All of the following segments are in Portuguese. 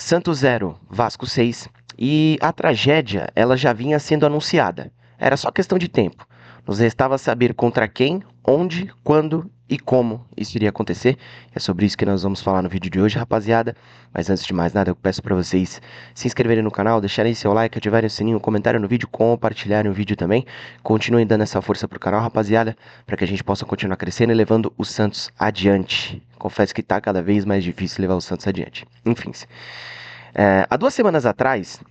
Santos 0, Vasco 6, e a tragédia ela já vinha sendo anunciada. Era só questão de tempo. Nos restava saber contra quem, onde, quando e como isso iria acontecer. É sobre isso que nós vamos falar no vídeo de hoje, rapaziada. Mas antes de mais nada, eu peço para vocês se inscreverem no canal, deixarem seu like, ativarem o sininho, comentarem no vídeo, compartilharem o vídeo também. Continuem dando essa força pro canal, rapaziada, para que a gente possa continuar crescendo e levando o Santos adiante. Confesso que tá cada vez mais difícil levar o Santos adiante. Enfim, há 2 semanas atrás,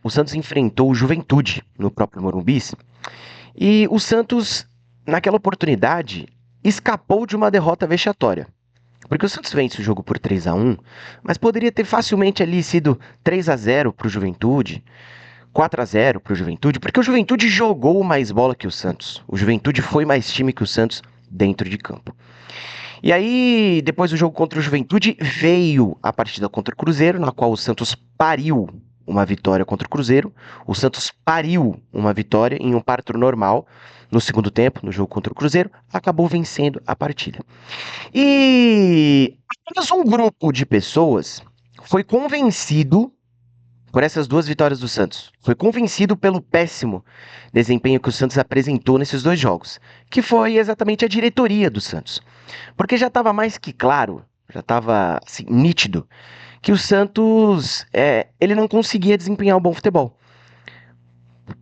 o Santos enfrentou o Juventude no próprio Morumbi. E o Santos, naquela oportunidade, escapou de uma derrota vexatória. Porque o Santos vence o jogo por 3-1, mas poderia ter facilmente ali sido 3-0 para o Juventude, 4-0 para o Juventude, porque o Juventude jogou mais bola que o Santos. O Juventude foi mais time que o Santos dentro de campo. E aí, depois do jogo contra o Juventude, veio a partida contra o Cruzeiro, na qual o Santos pariu uma vitória contra o Cruzeiro. O Santos pariu uma vitória em um parto normal no segundo tempo, no jogo contra o Cruzeiro, acabou vencendo a partida. E apenas um grupo de pessoas foi convencido por essas 2 vitórias do Santos. Foi convencido pelo péssimo desempenho que o Santos apresentou nesses 2 jogos, que foi exatamente a diretoria do Santos. Porque já estava mais que claro, já estava assim, nítido, que o Santos ele não conseguia desempenhar um bom futebol.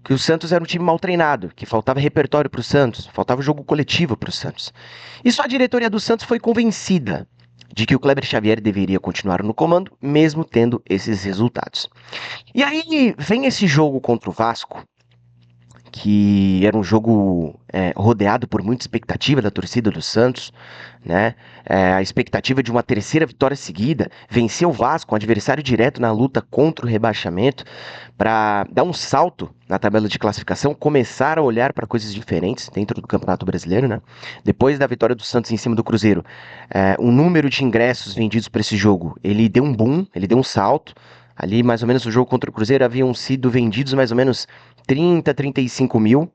Que o Santos era um time mal treinado, que faltava repertório para o Santos, faltava jogo coletivo para o Santos. E só a diretoria do Santos foi convencida de que o Kleber Xavier deveria continuar no comando, mesmo tendo esses resultados. E aí vem esse jogo contra o Vasco, que era um jogo rodeado por muita expectativa da torcida do Santos, né? A expectativa de uma terceira vitória seguida, vencer o Vasco, um adversário direto na luta contra o rebaixamento, para dar um salto na tabela de classificação, começar a olhar para coisas diferentes dentro do Campeonato Brasileiro, né? Depois da vitória do Santos em cima do Cruzeiro, o número de ingressos vendidos para esse jogo, ele deu um boom, ele deu um salto. Ali, mais ou menos, o jogo contra o Cruzeiro haviam sido vendidos mais ou menos 30, 35 mil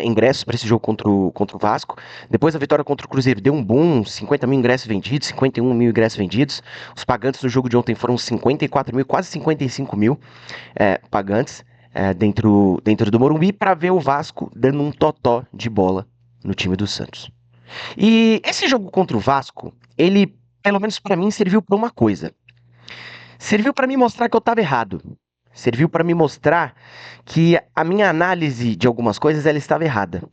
ingressos para esse jogo contra o Vasco. Depois da vitória contra o Cruzeiro, deu um boom, 50 mil ingressos vendidos, 51 mil ingressos vendidos. Os pagantes no jogo de ontem foram 54 mil, quase 55 mil pagantes dentro do Morumbi para ver o Vasco dando um totó de bola no time do Santos. E esse jogo contra o Vasco, ele, pelo menos para mim, serviu para uma coisa. Serviu para me mostrar que eu estava errado. Serviu para me mostrar que a minha análise de algumas coisas ela estava errada.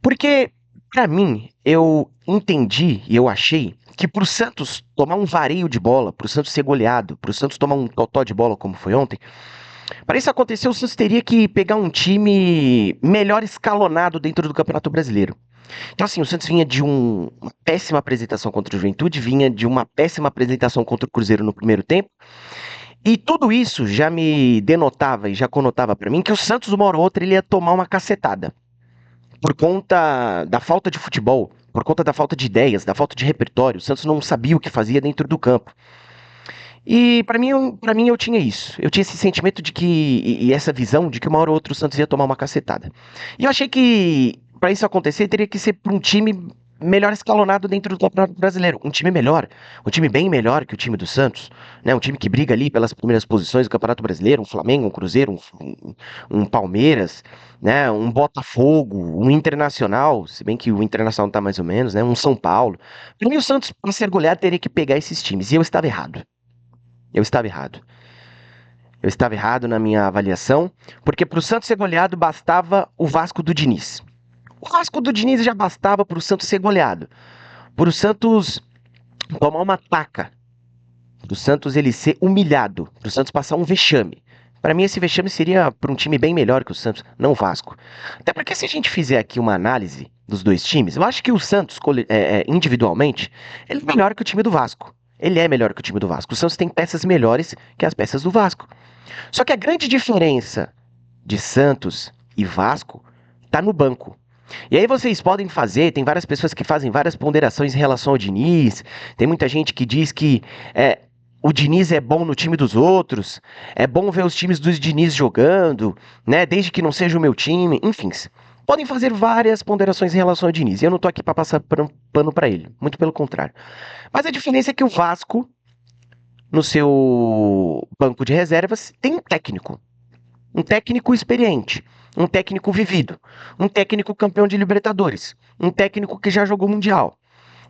Porque, para mim, eu entendi e eu achei que para o Santos tomar um vareio de bola, para o Santos ser goleado, para o Santos tomar um totó de bola como foi ontem, para isso acontecer, o Santos teria que pegar um time melhor escalonado dentro do Campeonato Brasileiro. Então, assim, o Santos vinha de uma péssima apresentação contra o Juventude, vinha de uma péssima apresentação contra o Cruzeiro no primeiro tempo, e tudo isso já me denotava e já conotava para mim que o Santos, uma hora ou outra, ele ia tomar uma cacetada. Por conta da falta de futebol, por conta da falta de ideias, da falta de repertório. O Santos não sabia o que fazia dentro do campo. E para mim eu tinha isso. Eu tinha esse sentimento de que e essa visão de que uma hora ou outra o Santos ia tomar uma cacetada. E eu achei que para isso acontecer teria que ser para um time melhor escalonado dentro do Campeonato Brasileiro, um time melhor, um time bem melhor que o time do Santos, né? Um time que briga ali pelas primeiras posições do Campeonato Brasileiro, um Flamengo, um Cruzeiro, um Palmeiras, né? Um Botafogo, um Internacional, se bem que o Internacional tá mais ou menos, né? Um São Paulo. Para mim o Santos para ser goleado teria que pegar esses times e eu estava errado. Eu estava errado. Eu estava errado na minha avaliação, porque para o Santos ser goleado bastava o Vasco do Diniz. O Vasco do Diniz já bastava para o Santos ser goleado. Para o Santos tomar uma taca. Para o Santos ele ser humilhado. Para o Santos passar um vexame. Para mim esse vexame seria para um time bem melhor que o Santos, não o Vasco. Até porque se a gente fizer aqui uma análise dos dois times, eu acho que o Santos, individualmente, ele é melhor que o time do Vasco. Ele é melhor que o time do Vasco. O Santos tem peças melhores que as peças do Vasco. Só que a grande diferença de Santos e Vasco está no banco. E aí vocês podem fazer, tem várias pessoas que fazem várias ponderações em relação ao Diniz, tem muita gente que diz que o Diniz é bom no time dos outros, é bom ver os times dos Diniz jogando, né, desde que não seja o meu time, enfim. Podem fazer várias ponderações em relação ao Diniz, e eu não tô aqui para passar pano para ele, muito pelo contrário. Mas a diferença é que o Vasco no seu banco de reservas tem um técnico experiente, um técnico vivido, um técnico campeão de Libertadores, um técnico que já jogou Mundial,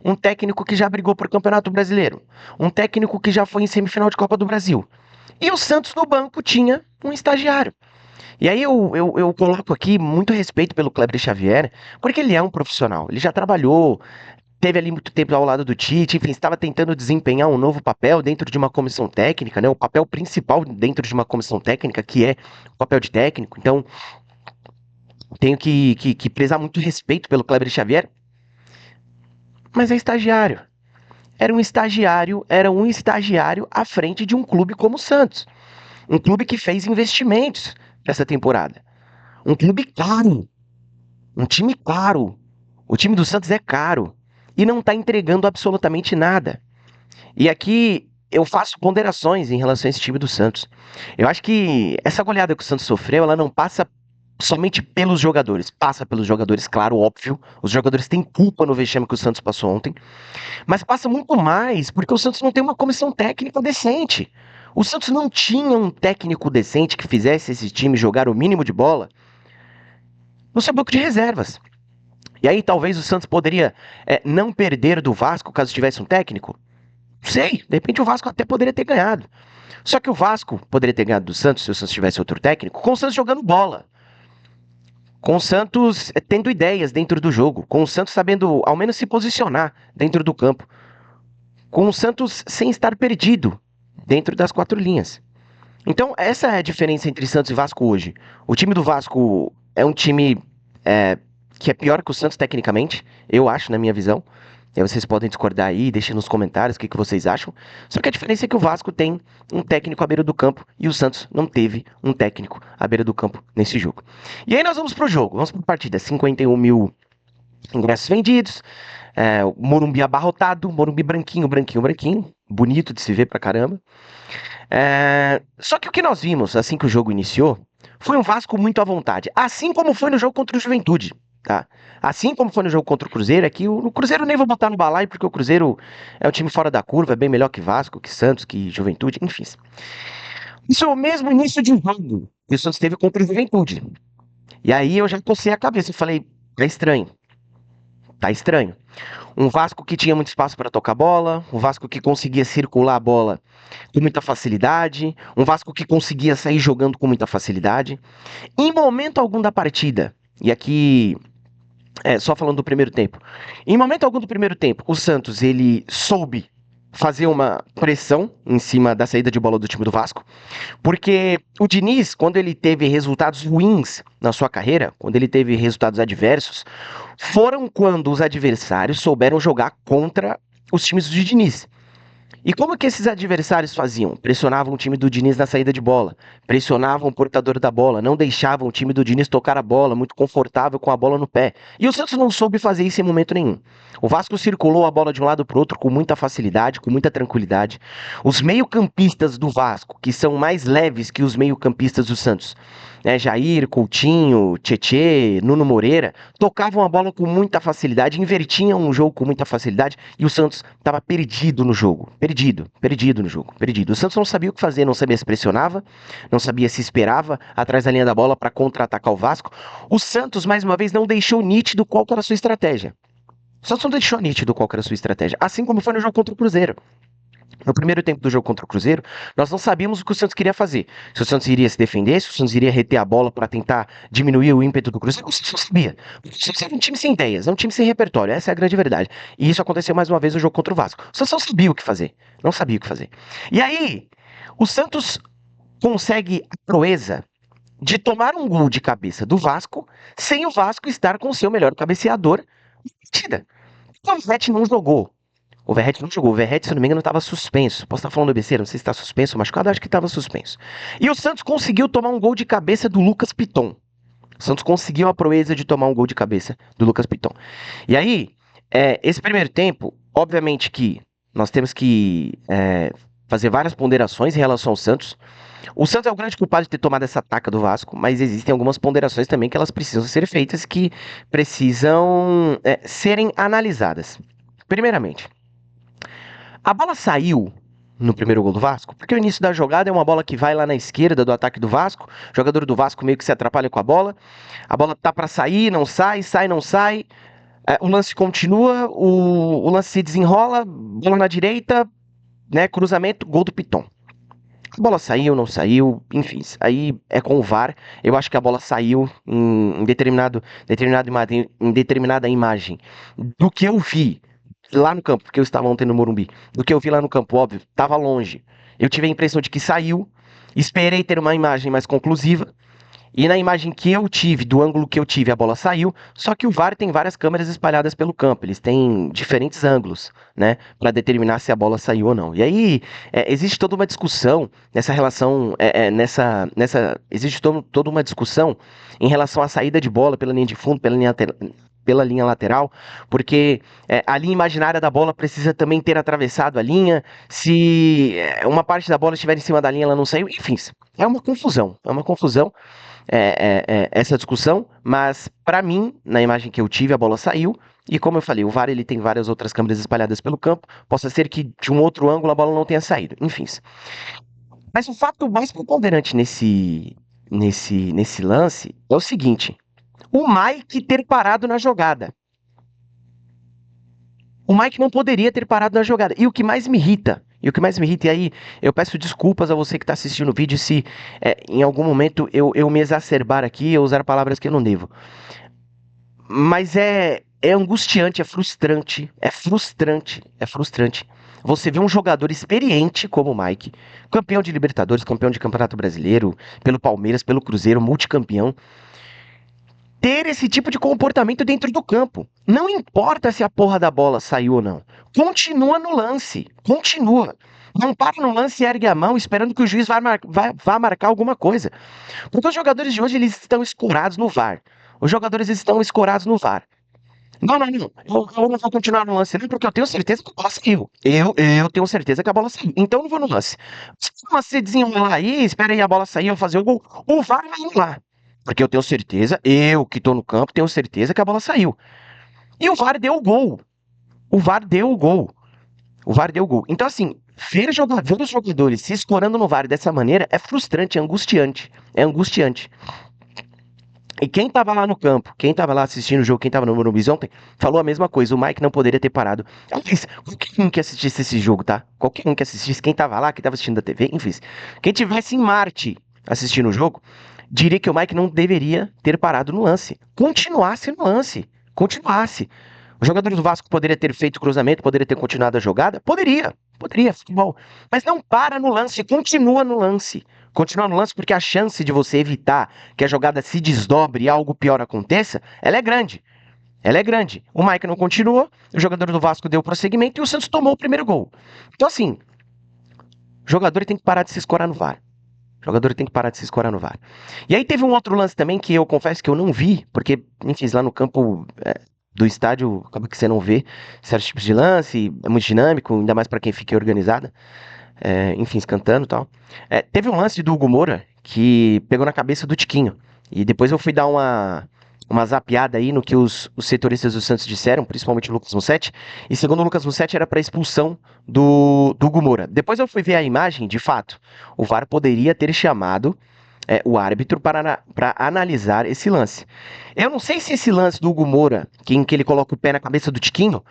um técnico que já brigou por Campeonato Brasileiro, um técnico que já foi em semifinal de Copa do Brasil. E o Santos no banco tinha um estagiário. E aí eu coloco aqui muito respeito pelo Kleber Xavier, porque ele é um profissional. Ele já trabalhou, teve ali muito tempo ao lado do Tite, enfim, estava tentando desempenhar um novo papel dentro de uma comissão técnica, né? O papel principal dentro de uma comissão técnica, que é o papel de técnico. Então, tenho que prezar muito respeito pelo Kleber Xavier, mas é estagiário. Era um estagiário à frente de um clube como o Santos. Um clube que fez investimentos nessa temporada. Um clube caro. Um time caro. O time do Santos é caro. E não está entregando absolutamente nada. E aqui eu faço ponderações em relação a esse time do Santos. Eu acho que essa goleada que o Santos sofreu, ela não passa somente pelos jogadores. Passa pelos jogadores, claro, óbvio. Os jogadores têm culpa no vexame que o Santos passou ontem. Mas passa muito mais porque o Santos não tem uma comissão técnica decente. O Santos não tinha um técnico decente que fizesse esse time jogar o mínimo de bola no seu banco de reservas. E aí talvez o Santos poderia não perder do Vasco caso tivesse um técnico. Não sei, de repente o Vasco até poderia ter ganhado. Só que o Vasco poderia ter ganhado do Santos se o Santos tivesse outro técnico, com o Santos jogando bola. Com o Santos tendo ideias dentro do jogo, com o Santos sabendo ao menos se posicionar dentro do campo, com o Santos sem estar perdido dentro das quatro linhas. Então, essa é a diferença entre Santos e Vasco hoje. O time do Vasco é um time é, que é pior que o Santos tecnicamente, eu acho, na minha visão. E aí vocês podem discordar aí, deixem nos comentários o que vocês acham. Só que a diferença é que o Vasco tem um técnico à beira do campo e o Santos não teve um técnico à beira do campo nesse jogo. E aí nós vamos pro jogo, vamos pra partida. 51 mil ingressos vendidos, o Morumbi abarrotado, Morumbi branquinho, branquinho, branquinho. Bonito de se ver pra caramba. Só que o que nós vimos assim que o jogo iniciou foi um Vasco muito à vontade, assim como foi no jogo contra o Juventude, tá? Assim como foi no jogo contra o Cruzeiro, aqui o Cruzeiro nem vou botar no balaio porque o Cruzeiro é um time fora da curva, é bem melhor que Vasco, que Santos, que Juventude, enfim. Isso é o mesmo início de jogo que o Santos teve contra o Juventude. E aí eu já cocei a cabeça e falei, tá estranho. Tá estranho. Um Vasco que tinha muito espaço para tocar bola, um Vasco que conseguia circular a bola com muita facilidade, um Vasco que conseguia sair jogando com muita facilidade. Em momento algum da partida, e aqui só falando do primeiro tempo, em momento algum do primeiro tempo, o Santos ele soube fazer uma pressão em cima da saída de bola do time do Vasco, porque o Diniz, quando ele teve resultados ruins na sua carreira, quando ele teve resultados adversos, foram quando os adversários souberam jogar contra os times do Diniz. E como que esses adversários faziam? Pressionavam o time do Diniz na saída de bola, pressionavam o portador da bola, não deixavam o time do Diniz tocar a bola, muito confortável com a bola no pé. E o Santos não soube fazer isso em momento nenhum. O Vasco circulou a bola de um lado para o outro com muita facilidade, com muita tranquilidade. Os meio-campistas do Vasco, que são mais leves que os meio-campistas do Santos, Jair, Coutinho, Tietê, Nuno Moreira, tocavam a bola com muita facilidade, invertiam o jogo com muita facilidade e o Santos estava perdido no jogo. Perdido no jogo, perdido. O Santos não sabia o que fazer, não sabia se pressionava, não sabia se esperava atrás da linha da bola para contra-atacar o Vasco. O Santos, mais uma vez, não deixou nítido qual era a sua estratégia. O Santos não deixou nítido qual era a sua estratégia, assim como foi no jogo contra o Cruzeiro. No primeiro tempo do jogo contra o Cruzeiro, nós não sabíamos o que o Santos queria fazer. Se o Santos iria se defender, se o Santos iria reter a bola para tentar diminuir o ímpeto do Cruzeiro, o Santos não sabia. O Santos era um time sem ideias, é um time sem repertório, essa é a grande verdade. E isso aconteceu mais uma vez no jogo contra o Vasco. O Santos não sabia o que fazer, não sabia o que fazer. E aí, o Santos consegue a proeza de tomar um gol de cabeça do Vasco sem o Vasco estar com o seu melhor cabeceador na partida. O Verratti não jogou. O Verratti não jogou. O Verratti, se não me engano, estava suspenso. Posso estar falando besteira, não sei se está suspenso ou machucado, acho que estava suspenso. E o Santos conseguiu tomar um gol de cabeça do Lucas Piton. O Santos conseguiu a proeza de tomar um gol de cabeça do Lucas Piton. E aí, esse primeiro tempo, obviamente que nós temos que fazer várias ponderações em relação ao Santos. O Santos é o grande culpado de ter tomado essa taca do Vasco, mas existem algumas ponderações também que elas precisam ser feitas, que precisam serem analisadas. Primeiramente, a bola saiu no primeiro gol do Vasco? Porque o início da jogada é uma bola que vai lá na esquerda do ataque do Vasco, o jogador do Vasco meio que se atrapalha com a bola tá para sair, não sai, sai, não sai, o lance continua, o lance se desenrola, bola na direita, né, cruzamento, gol do Piton. A bola saiu, não saiu, enfim, aí é com o VAR. Eu acho que a bola saiu em determinada imagem. Do que eu vi lá no campo, porque eu estava ontem no Morumbi, do que eu vi lá no campo, óbvio, estava longe. Eu tive a impressão de que saiu, esperei ter uma imagem mais conclusiva, e na imagem que eu tive, do ângulo que eu tive, a bola saiu. Só que o VAR tem várias câmeras espalhadas pelo campo. Eles têm diferentes ângulos, né, para determinar se a bola saiu ou não. E aí existe toda uma discussão nessa relação, existe toda uma discussão em relação à saída de bola pela linha de fundo, pela linha lateral, porque a linha imaginária da bola precisa também ter atravessado a linha. Se uma parte da bola estiver em cima da linha, ela não saiu. Enfim, é uma confusão. É uma confusão essa discussão, mas para mim, na imagem que eu tive, a bola saiu. E como eu falei, o VAR ele tem várias outras câmeras espalhadas pelo campo. Possa ser que de um outro ângulo a bola não tenha saído. Enfim. Mas o fato mais preponderante nesse lance é o seguinte: o Mike ter parado na jogada. O Mike não poderia ter parado na jogada. E o que mais me irrita, e aí eu peço desculpas a você que está assistindo o vídeo se em algum momento eu me exacerbar aqui, eu usar palavras que eu não devo. Mas é angustiante, é frustrante, é frustrante. Você vê um jogador experiente como o Mike, campeão de Libertadores, campeão de Campeonato Brasileiro, pelo Palmeiras, pelo Cruzeiro, multicampeão, ter esse tipo de comportamento dentro do campo. Não importa se a porra da bola saiu ou não. Continua no lance. Continua. Não para no lance e ergue a mão esperando que o juiz vá marcar alguma coisa. Porque os jogadores de hoje eles estão escorados no VAR. Os jogadores estão escorados no VAR. Não, não, não. Eu não vou continuar no lance, não, porque eu tenho certeza que a bola saiu. Eu tenho certeza que a bola saiu. Então eu não vou no lance. Se você desenrolar aí, espera aí a bola sair, eu fazer o gol, o VAR vai anular. Porque eu tenho certeza, eu que tô no campo, tenho certeza que a bola saiu. E o VAR deu o gol. O VAR deu o gol. O VAR deu o gol. Então, assim, ver os jogadores se escorando no VAR dessa maneira é frustrante, é angustiante. É angustiante. E quem tava lá no campo, quem tava lá assistindo o jogo, quem tava no Morumbi ontem, falou a mesma coisa. O Mike não poderia ter parado. Aliás, qualquer um que assistisse esse jogo, tá? Qualquer um que assistisse, quem tava lá, quem tava assistindo da TV, enfim. Quem tivesse em Marte assistindo o jogo, diria que o Mike não deveria ter parado no lance. Continuasse no lance. Continuasse. O jogador do Vasco poderia ter feito cruzamento, poderia ter continuado a jogada? Poderia, futebol. Mas não para no lance, continua no lance. Continua no lance porque a chance de você evitar que a jogada se desdobre e algo pior aconteça, ela é grande. Ela é grande. O Mike não continuou, o jogador do Vasco deu prosseguimento e o Santos tomou o primeiro gol. Então, assim, o jogador tem que parar de se escorar no VAR. O jogador tem que parar de se escorar no VAR. E aí teve um outro lance também que eu confesso que eu não vi, porque, enfim, lá no campo do estádio acaba que você não vê certos tipos de lance, é muito dinâmico, ainda mais para quem fica organizada, enfim, cantando e tal. Teve um lance do Hugo Moura que pegou na cabeça do Tiquinho. E depois eu fui dar uma zapeada aí no que os setoristas do Santos disseram, principalmente o Lucas Mussetti. E segundo o Lucas Mussetti era para expulsão do Hugo Moura. Depois eu fui ver a imagem, de fato, o VAR poderia ter chamado o árbitro para analisar esse lance. Eu não sei se esse lance do Hugo Moura, em que ele coloca o pé na cabeça do Tiquinho,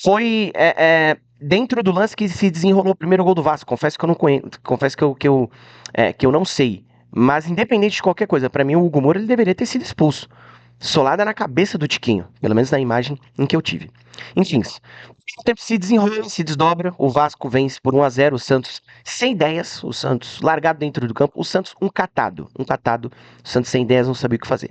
foi dentro do lance que se desenrolou o primeiro gol do Vasco. Confesso que eu não conheço, confesso que eu não sei. Mas independente de qualquer coisa, para mim o Hugo Moura ele deveria ter sido expulso. Solada na cabeça do Tiquinho, pelo menos na imagem em que eu tive. Enfim, o tempo se desenrola, se desdobra, o Vasco vence por 1-0, o Santos sem ideias, o Santos largado dentro do campo, o Santos um catado, o Santos sem ideias, não sabia o que fazer.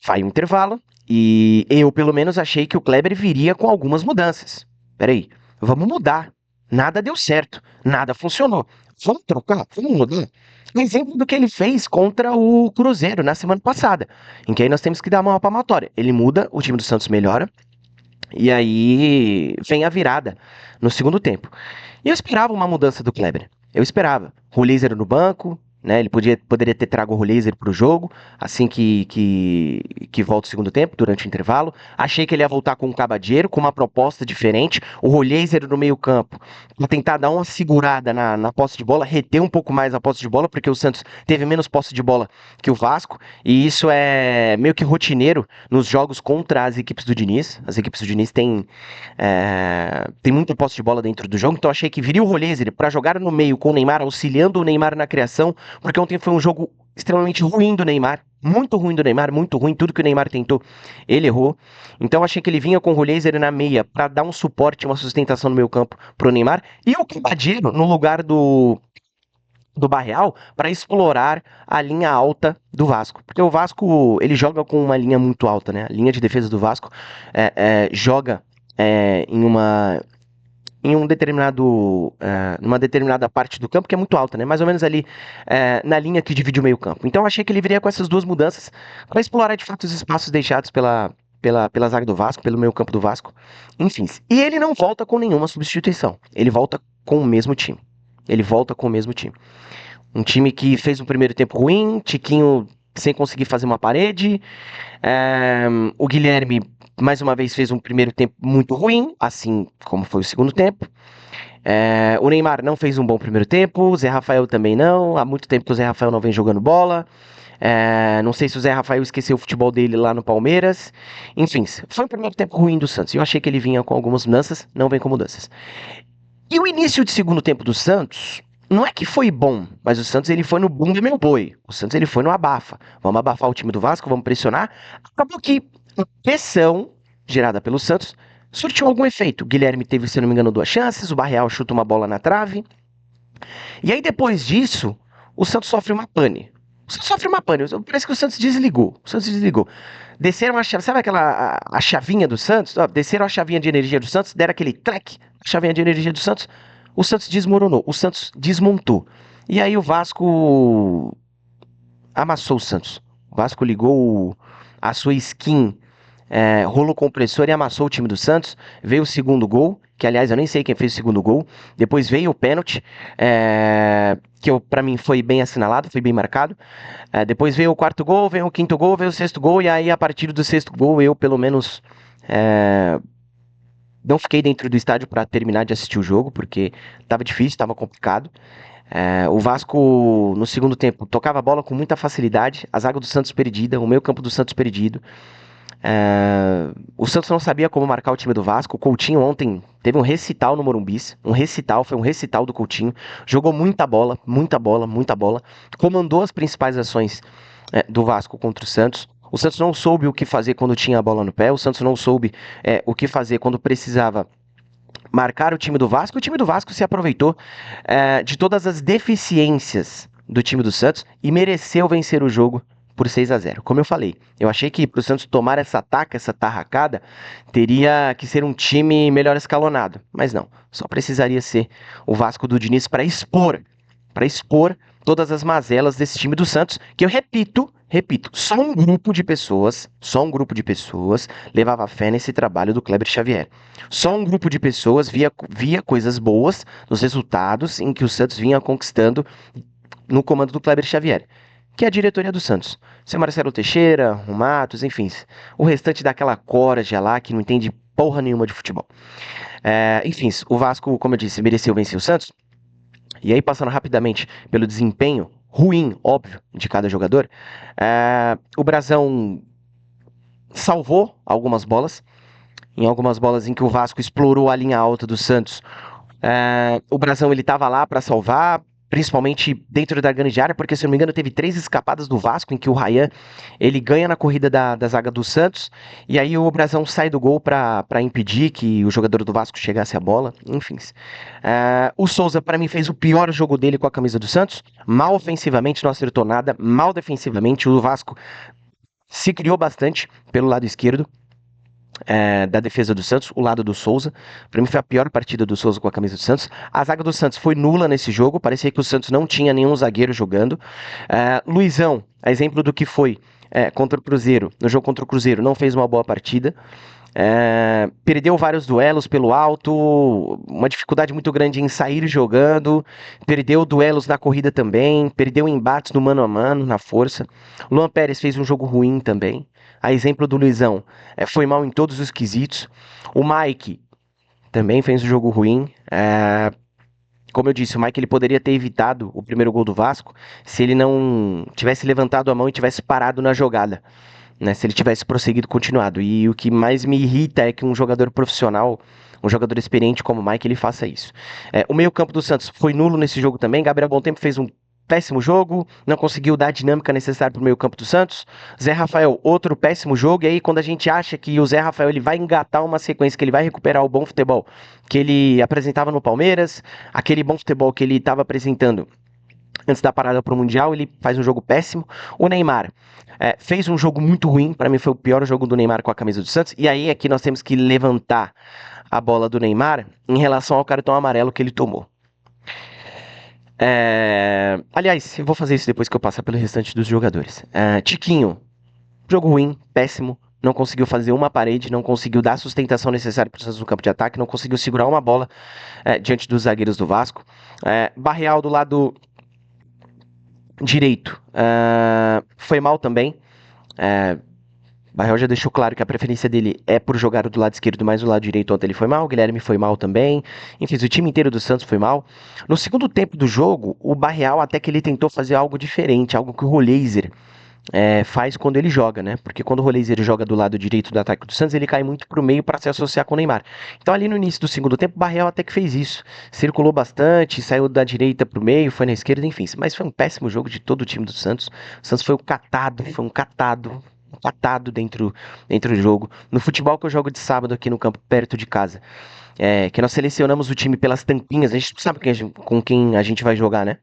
Vai um intervalo e eu pelo menos achei que o Kleber viria com algumas mudanças. Peraí, vamos mudar. Nada deu certo, nada funcionou. Vamos trocar, vamos mudar. Exemplo do que ele fez contra o Cruzeiro na semana passada, em que aí nós temos que dar uma palmatória. Ele muda, o time do Santos melhora, e aí vem a virada no segundo tempo. E eu esperava uma mudança do Kleber. Eu esperava. Rullizer no banco, né? Ele poderia ter trago o Roleiser para o jogo, assim que volta o segundo tempo, durante o intervalo. Achei que ele ia voltar com o Cabadeiro, com uma proposta diferente. O Roleiser no meio campo, para tentar dar uma segurada na posse de bola, reter um pouco mais a posse de bola, porque o Santos teve menos posse de bola que o Vasco, e isso é meio que rotineiro nos jogos contra as equipes do Diniz. As equipes do Diniz têm muita posse de bola dentro do jogo, então achei que viria o Roleiser para jogar no meio com o Neymar, auxiliando o Neymar na criação, porque ontem foi um jogo extremamente ruim do Neymar, muito ruim do Neymar, muito ruim, tudo que o Neymar tentou, ele errou. Então achei que ele vinha com o Roleiser na meia para dar um suporte, uma sustentação no meio campo pro Neymar, e o Cabadeiro no lugar do Barreal para explorar a linha alta do Vasco. Porque o Vasco, ele joga com uma linha muito alta, né? A linha de defesa do Vasco joga em numa determinada parte do campo que é muito alta, né? Mais ou menos ali na linha que divide o meio campo. Então achei que ele viria com essas duas mudanças para explorar de fato os espaços deixados pela zaga do Vasco, pelo meio campo do Vasco. Enfim, e ele não volta com nenhuma substituição. Ele volta com o mesmo time. Ele volta com o mesmo time. Um time que fez um primeiro tempo ruim, Tiquinho sem conseguir fazer uma parede. O Guilherme, mais uma vez, fez um primeiro tempo muito ruim, assim como foi o segundo tempo. O Neymar não fez um bom primeiro tempo, o Zé Rafael também não. Há muito tempo que o Zé Rafael não vem jogando bola. Não sei se o Zé Rafael esqueceu o futebol dele lá no Palmeiras. Enfim, foi um primeiro tempo ruim do Santos. Eu achei que ele vinha com algumas mudanças, não vem com mudanças. E o início de segundo tempo do Santos não é que foi bom, mas o Santos ele foi no bumba meu boi. O Santos ele foi no abafa. Vamos abafar o time do Vasco, vamos pressionar. Acabou que a pressão gerada pelo Santos surtiu algum efeito. O Guilherme teve, se não me engano, duas chances, o Barreal chuta uma bola na trave. E aí depois disso, o Santos sofre uma pane. O Santos sofre uma pane. Parece que o Santos desligou. O Santos desligou. Desceram a chave, sabe aquela a chavinha do Santos? Desceram a chavinha de energia do Santos, deram aquele clac, a chavinha de energia do Santos. O Santos desmoronou, o Santos desmontou. E aí o Vasco amassou o Santos. O Vasco ligou a sua skin, rolo compressor e amassou o time do Santos. Veio o segundo gol, que aliás eu nem sei quem fez o segundo gol. Depois veio o pênalti, que para mim foi bem assinalado, foi bem marcado. Depois veio o quarto gol, veio o quinto gol, veio o sexto gol. E aí a partir do sexto gol eu pelo menos não fiquei dentro do estádio para terminar de assistir o jogo, porque estava difícil, estava complicado. O Vasco, no segundo tempo, tocava a bola com muita facilidade, a zaga do Santos perdida, o meio campo do Santos perdido. O Santos não sabia como marcar o time do Vasco. O Coutinho ontem teve um recital no Morumbis. Foi um recital do Coutinho. Jogou muita bola, muita bola, muita bola. Comandou as principais ações do Vasco contra o Santos. O Santos não soube o que fazer quando tinha a bola no pé. O Santos não soube o que fazer quando precisava marcar o time do Vasco. O time do Vasco se aproveitou de todas as deficiências do time do Santos e mereceu vencer o jogo por 6-0. Como eu falei, eu achei que para o Santos tomar essa tarracada, teria que ser um time melhor escalonado. Mas não, só precisaria ser o Vasco do Diniz para expor todas as mazelas desse time do Santos, que eu repito, só um grupo de pessoas levava fé nesse trabalho do Kleber Xavier. Só um grupo de pessoas via coisas boas nos resultados em que o Santos vinha conquistando no comando do Kleber Xavier, que é a diretoria do Santos. Seu Marcelo Teixeira, o Matos, enfim, o restante daquela corja lá que não entende porra nenhuma de futebol. Enfim, o Vasco, como eu disse, mereceu vencer o Santos. E aí, passando rapidamente pelo desempenho ruim, óbvio, de cada jogador, o Brasão salvou algumas bolas. Em algumas bolas em que o Vasco explorou a linha alta do Santos, o Brasão ele estava lá para salvar, principalmente dentro da grande área, porque se não me engano teve 3 escapadas do Vasco, em que o Ryan ele ganha na corrida da zaga do Santos, e aí o Brasão sai do gol para impedir que o jogador do Vasco chegasse à bola, enfim. O Souza para mim fez o pior jogo dele com a camisa do Santos, mal ofensivamente, não acertou nada, mal defensivamente, o Vasco se criou bastante pelo lado esquerdo, da defesa do Santos, o lado do Souza. Para mim foi a pior partida do Souza com a camisa do Santos. A zaga do Santos foi nula nesse jogo, parecia que o Santos não tinha nenhum zagueiro jogando. Luizão, a exemplo do que foi contra o Cruzeiro, no jogo contra o Cruzeiro, não fez uma boa partida. Perdeu vários duelos pelo alto, uma dificuldade muito grande em sair jogando, perdeu duelos na corrida também, perdeu embates no mano a mano, na força. Luan Pérez fez um jogo ruim também. A exemplo do Luizão, foi mal em todos os quesitos. O Mike também fez um jogo ruim. Como eu disse, o Mike ele poderia ter evitado o primeiro gol do Vasco se ele não tivesse levantado a mão e tivesse parado na jogada, né, se ele tivesse prosseguido, continuado. E o que mais me irrita é que um jogador profissional, um jogador experiente como o Mike, ele faça isso. O meio-campo do Santos foi nulo nesse jogo também. Gabriel Bontempo fez um péssimo jogo, não conseguiu dar a dinâmica necessária para o meio-campo do Santos. Zé Rafael, outro péssimo jogo. E aí, quando a gente acha que o Zé Rafael ele vai engatar uma sequência, que ele vai recuperar o bom futebol que ele apresentava no Palmeiras, aquele bom futebol que ele estava apresentando antes da parada para o Mundial, ele faz um jogo péssimo. O Neymar fez um jogo muito ruim, para mim foi o pior jogo do Neymar com a camisa do Santos, e aí aqui nós temos que levantar a bola do Neymar em relação ao cartão amarelo que ele tomou. Aliás, eu vou fazer isso depois que eu passar pelo restante dos jogadores. Tiquinho, jogo ruim, péssimo, não conseguiu fazer uma parede, não conseguiu dar a sustentação necessária para o Santos no campo de ataque, não conseguiu segurar uma bola diante dos zagueiros do Vasco. Barreal do lado direito foi mal também. Barreal já deixou claro que a preferência dele é por jogar do lado esquerdo, mas o lado direito ontem ele foi mal. O Guilherme foi mal também. Enfim, o time inteiro do Santos foi mal. No segundo tempo do jogo, o Barreal até que ele tentou fazer algo diferente, algo que o Roleiser faz quando ele joga, né? Porque quando o Roleiser joga do lado direito do ataque do Santos, ele cai muito pro meio para se associar com o Neymar. Então ali no início do segundo tempo, o Barreal até que fez isso. Circulou bastante, saiu da direita pro meio, foi na esquerda, enfim. Mas foi um péssimo jogo de todo o time do Santos. O Santos foi um catado dentro do jogo. No futebol que eu jogo de sábado aqui no campo, perto de casa, que nós selecionamos o time pelas tampinhas, a gente não sabe com quem a gente vai jogar, né?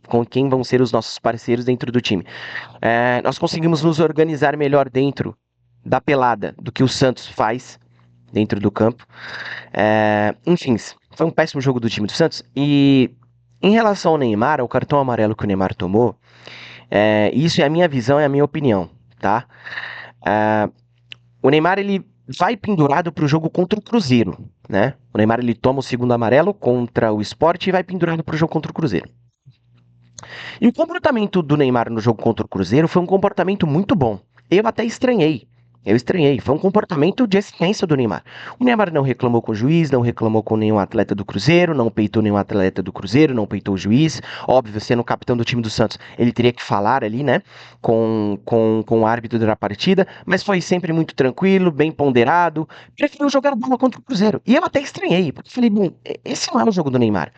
Com quem vão ser os nossos parceiros dentro do time. Nós conseguimos nos organizar melhor dentro da pelada do que o Santos faz dentro do campo. Enfim, foi um péssimo jogo do time do Santos. E em relação ao Neymar, ao cartão amarelo que o Neymar tomou, isso é a minha visão, é a minha opinião, tá? O Neymar ele vai pendurado para o jogo contra o Cruzeiro, né? O Neymar ele toma o segundo amarelo contra o Sport e vai pendurado para o jogo contra o Cruzeiro. E o comportamento do Neymar no jogo contra o Cruzeiro foi um comportamento muito bom. Eu até estranhei. Eu estranhei. Foi um comportamento de excelência do Neymar. O Neymar não reclamou com o juiz, não reclamou com nenhum atleta do Cruzeiro, não peitou nenhum atleta do Cruzeiro, não peitou o juiz. Óbvio, sendo o capitão do time do Santos, ele teria que falar ali, né, com o árbitro da partida, mas foi sempre muito tranquilo, bem ponderado. Preferiu jogar bola contra o Cruzeiro. E eu até estranhei, porque falei, bom, esse não é o jogo do Neymar.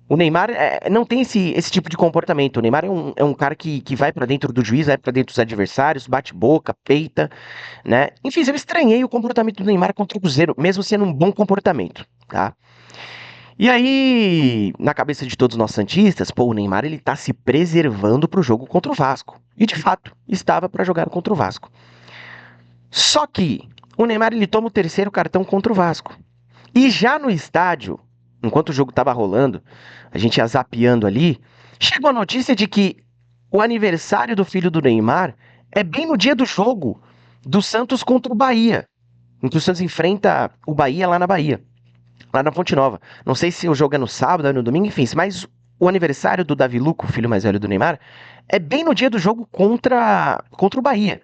O Neymar não tem esse tipo de comportamento. O Neymar é um cara que vai pra dentro do juiz, vai pra dentro dos adversários, bate boca, peita, né? Enfim, eu estranhei o comportamento do Neymar contra o Cruzeiro, mesmo sendo um bom comportamento, tá? E aí, na cabeça de todos nós santistas, pô, o Neymar ele tá se preservando pro jogo contra o Vasco. E de fato, estava pra jogar contra o Vasco. Só que o Neymar ele toma o terceiro cartão contra o Vasco. E já no estádio, enquanto o jogo estava rolando, a gente ia zapeando ali, chegou a notícia de que o aniversário do filho do Neymar é bem no dia do jogo do Santos contra o Bahia, em que o Santos enfrenta o Bahia lá na Bahia, lá na Fonte Nova. Não sei se o jogo é no sábado ou no domingo, enfim, mas o aniversário do Davi Luco, o filho mais velho do Neymar, é bem no dia do jogo contra o Bahia.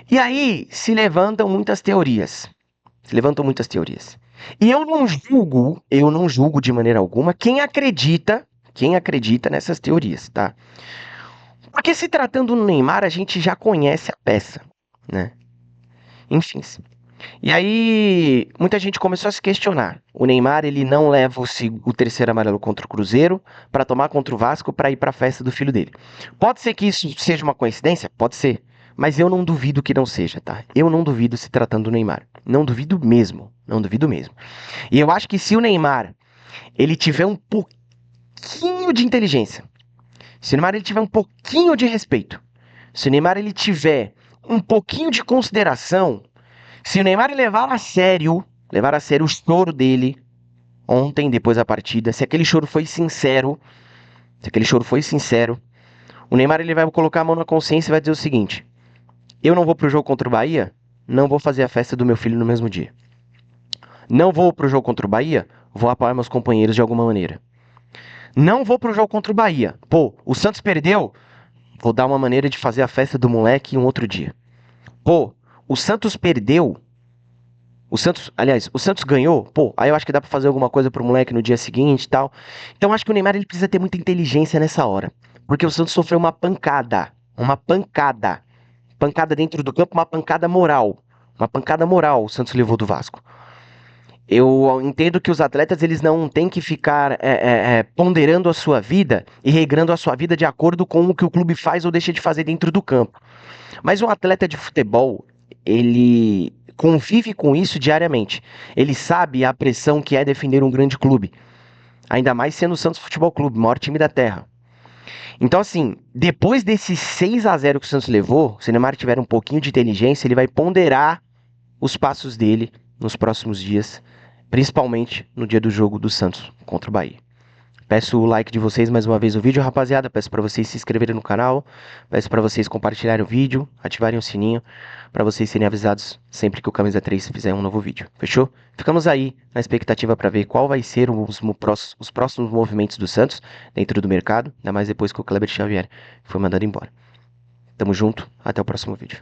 E aí se levantam muitas teorias. Se levantam muitas teorias. E eu não julgo de maneira alguma quem acredita nessas teorias, tá? Porque se tratando do Neymar, a gente já conhece a peça, né? Enfim. E aí, muita gente começou a se questionar. O Neymar, ele não leva o terceiro amarelo contra o Cruzeiro para tomar contra o Vasco para ir para a festa do filho dele. Pode ser que isso seja uma coincidência? Pode ser. Mas eu não duvido que não seja, tá? Eu não duvido se tratando do Neymar. Não duvido mesmo. Não duvido mesmo. E eu acho que se o Neymar ele tiver um pouquinho de inteligência, se o Neymar ele tiver um pouquinho de respeito, se o Neymar ele tiver um pouquinho de consideração, se o Neymar levar a sério o choro dele ontem, depois da partida, se aquele choro foi sincero, o Neymar ele vai colocar a mão na consciência e vai dizer o seguinte: eu não vou pro jogo contra o Bahia não vou fazer a festa do meu filho no mesmo dia. Não vou pro jogo contra o Bahia, vou apoiar meus companheiros de alguma maneira. Não vou pro jogo contra o Bahia. Pô, o Santos perdeu, vou dar uma maneira de fazer a festa do moleque em um outro dia. Pô, o Santos perdeu. O Santos ganhou. Pô, aí eu acho que dá pra fazer alguma coisa pro moleque no dia seguinte e tal. Então acho que o Neymar ele precisa ter muita inteligência nessa hora. Porque o Santos sofreu uma pancada. Uma pancada. Pancada dentro do campo, uma pancada moral. Uma pancada moral o Santos levou do Vasco. Eu entendo que os atletas eles não têm que ficar ponderando a sua vida e regrando a sua vida de acordo com o que o clube faz ou deixa de fazer dentro do campo. Mas um atleta de futebol, ele convive com isso diariamente. Ele sabe a pressão que é defender um grande clube. Ainda mais sendo o Santos Futebol Clube, o maior time da terra. Então, assim, depois desse 6-0 que o Santos levou, se o Neymar tiver um pouquinho de inteligência, ele vai ponderar os passos dele nos próximos dias, principalmente no dia do jogo do Santos contra o Bahia. Peço o like de vocês mais uma vez no vídeo, rapaziada. Peço para vocês se inscreverem no canal. Peço para vocês compartilharem o vídeo, ativarem o sininho, para vocês serem avisados sempre que o Camisa 3 fizer um novo vídeo. Fechou? Ficamos aí na expectativa para ver qual vai ser os próximos movimentos do Santos dentro do mercado, ainda mais depois que o Kleber Xavier foi mandado embora. Tamo junto, até o próximo vídeo.